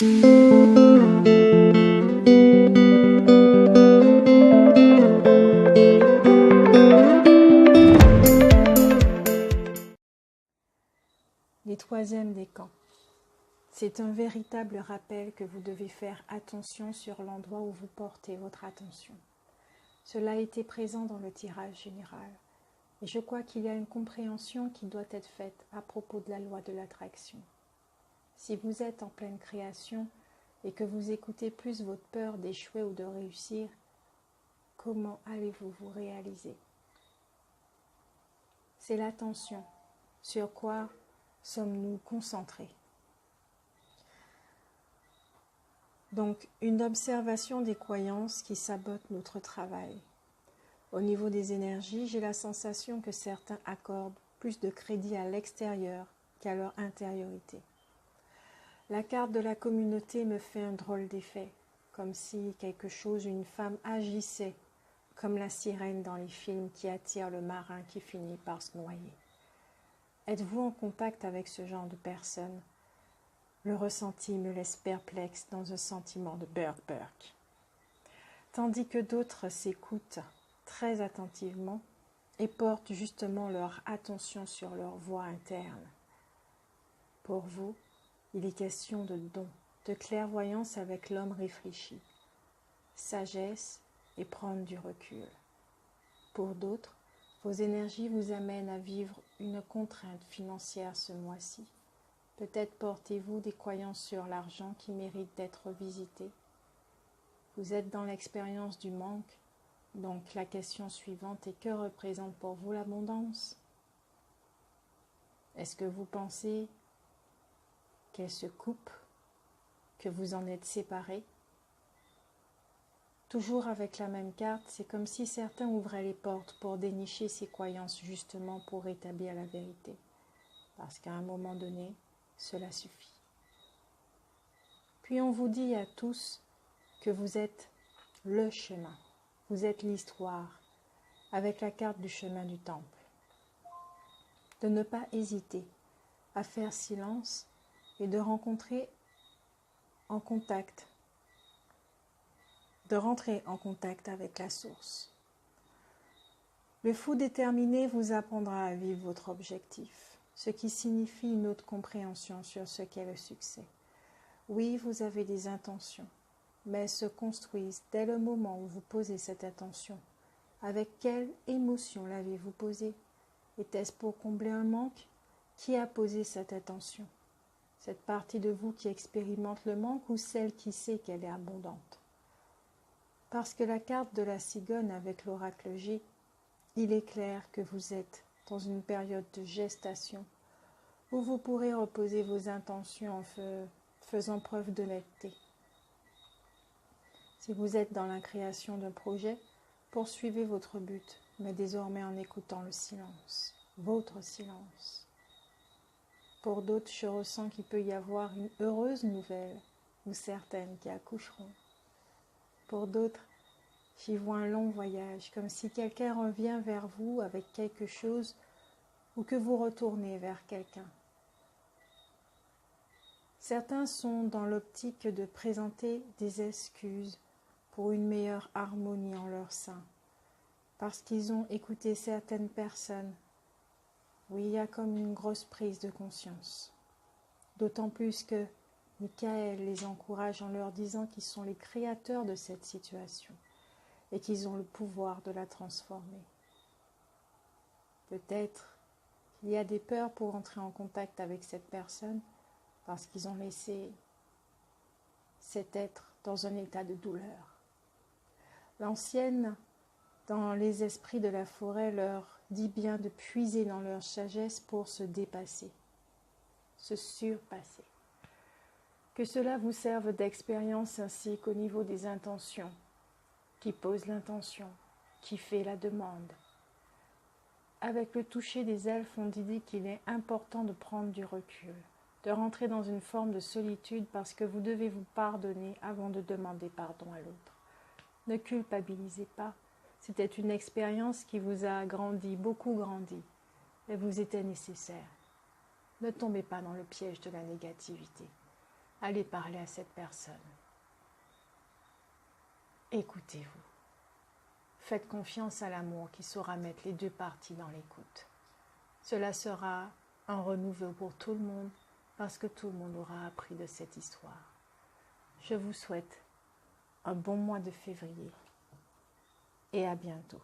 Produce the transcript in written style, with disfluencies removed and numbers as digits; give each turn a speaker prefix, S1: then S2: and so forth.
S1: Les troisièmes décans. C'est un véritable rappel que vous devez faire attention sur l'endroit où vous portez votre attention. Cela a été présent dans le tirage général. Et je crois qu'il y a une compréhension qui doit être faite à propos de la loi de l'attraction. Si vous êtes en pleine création et que vous écoutez plus votre peur d'échouer ou de réussir, comment allez-vous vous réaliser? C'est l'attention. Sur quoi sommes-nous concentrés? Donc, une observation des croyances qui sabotent notre travail. Au niveau des énergies, j'ai la sensation que certains accordent plus de crédit à l'extérieur qu'à leur intériorité. La carte de la communauté me fait un drôle d'effet, comme si quelque chose, une femme agissait, comme la sirène dans les films qui attire le marin qui finit par se noyer. Êtes-vous en contact avec ce genre de personnes? Le ressenti me laisse perplexe dans un sentiment de burk-burk. Tandis que d'autres s'écoutent très attentivement et portent justement leur attention sur leur voix interne. Pour vous, il est question de don, de clairvoyance avec l'homme réfléchi, sagesse et prendre du recul. Pour d'autres, vos énergies vous amènent à vivre une contrainte financière ce mois-ci. Peut-être portez-vous des croyances sur l'argent qui méritent d'être visitées. Vous êtes dans l'expérience du manque, donc la question suivante est: que représente pour vous l'abondance? Est-ce que vous pensez qu'elle se coupe, que vous en êtes séparés? Toujours avec la même carte, c'est comme si certains ouvraient les portes pour dénicher ces croyances justement pour rétablir la vérité. Parce qu'à un moment donné, cela suffit. Puis on vous dit à tous que vous êtes le chemin, vous êtes l'histoire, avec la carte du chemin du temple. De ne pas hésiter à faire silence et de rentrer en contact avec la source. Le fou déterminé vous apprendra à vivre votre objectif, ce qui signifie une autre compréhension sur ce qu'est le succès. Oui, vous avez des intentions, mais elles se construisent dès le moment où vous posez cette intention. Avec quelle émotion l'avez-vous posée? Était-ce pour combler un manque? Qui a posé cette intention? Cette partie de vous qui expérimente le manque ou celle qui sait qu'elle est abondante? Parce que la carte de la cigogne avec l'oracle J, il est clair que vous êtes dans une période de gestation où vous pourrez reposer vos intentions en faisant preuve d'honnêteté. Si vous êtes dans la création d'un projet, poursuivez votre but, mais désormais en écoutant le silence, votre silence. Pour d'autres, je ressens qu'il peut y avoir une heureuse nouvelle, ou certaines qui accoucheront. Pour d'autres, j'y vois un long voyage, comme si quelqu'un revient vers vous avec quelque chose ou que vous retournez vers quelqu'un. Certains sont dans l'optique de présenter des excuses pour une meilleure harmonie en leur sein, parce qu'ils ont écouté certaines personnes. Oui, il y a comme une grosse prise de conscience. D'autant plus que Michael les encourage en leur disant qu'ils sont les créateurs de cette situation et qu'ils ont le pouvoir de la transformer. Peut-être qu'il y a des peurs pour entrer en contact avec cette personne parce qu'ils ont laissé cet être dans un état de douleur. L'ancienne, dans les esprits de la forêt, leur dit bien de puiser dans leur sagesse pour se dépasser, se surpasser. Que cela vous serve d'expérience ainsi qu'au niveau des intentions, qui pose l'intention, qui fait la demande. Avec le toucher des elfes, on dit qu'il est important de prendre du recul, de rentrer dans une forme de solitude parce que vous devez vous pardonner avant de demander pardon à l'autre. Ne culpabilisez pas, c'était une expérience qui vous a grandi, beaucoup grandi, et vous était nécessaire. Ne tombez pas dans le piège de la négativité. allez parler à cette personne. Écoutez-vous. Faites confiance à l'amour qui saura mettre les deux parties dans l'écoute. Cela sera un renouveau pour tout le monde parce que tout le monde aura appris de cette histoire. Je vous souhaite un bon mois de février et à bientôt.